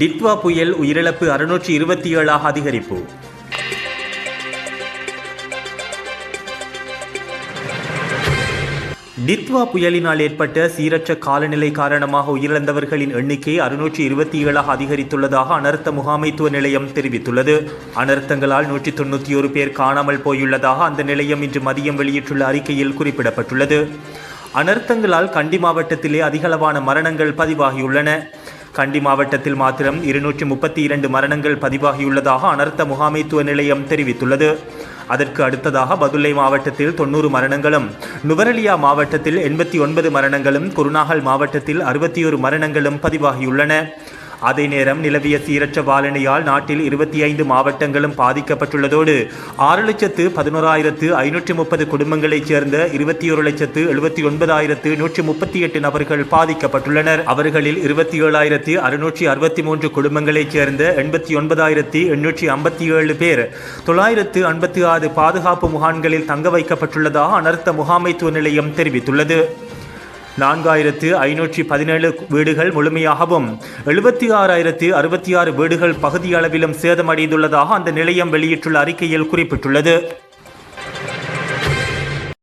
டிட்வா புயல் உயிரிழப்பு 627 அதிகரிப்பு. டிட்வா புயலினால் ஏற்பட்ட சீரற்ற காலநிலை காரணமாக உயிரிழந்தவர்களின் எண்ணிக்கை 627 அதிகரித்துள்ளதாக அனர்த்த முகாமைத்துவ நிலையம் தெரிவித்துள்ளது. அனர்த்தங்களால் 191 பேர் காணாமல் போயுள்ளதாக அந்த நிலையம் இன்று மதியம் வெளியிட்டுள்ள அறிக்கையில் குறிப்பிடப்பட்டுள்ளது. அனர்த்தங்களால் கண்டி மாவட்டத்திலே அதிகளவான மரணங்கள் பதிவாகியுள்ளன. கண்டி மாவட்டத்தில் மாத்திரம் 232 மரணங்கள் பதிவாகியுள்ளதாக அனர்த்த முகாமைத்துவ நிலையம் தெரிவித்துள்ளது. அதற்கு அடுத்ததாக பதுளை மாவட்டத்தில் 90 மரணங்களும், நுவரெலியா மாவட்டத்தில் 89 மரணங்களும், குருநாகல் மாவட்டத்தில் 61 மரணங்களும் பதிவாகியுள்ளன. அதே நேரம் நிலவிய சீரற்ற வானிலையால் நாட்டில் 25 மாவட்டங்களும் பாதிக்கப்பட்டுள்ளதோடு 6,11,530 குடும்பங்களைச் சேர்ந்த 21,79,138 நபர்கள் பாதிக்கப்பட்டுள்ளனர். அவர்களில் 27,663 குடும்பங்களைச் சேர்ந்த 89,857 பேர் 956 பாதுகாப்பு முகாம்களில் தங்க வைக்கப்பட்டுள்ளதாக அனர்த்த முகாமைத்துவ நிலையம் தெரிவித்துள்ளது. 4,517 வீடுகள் முழுமையாகவும் 76,066 வீடுகள் பகுதியளவிலும் சேதமடைந்துள்ளதாக அந்த நிலையம் வெளியிட்டுள்ள அறிக்கையில் குறிப்பிட்டுள்ளது.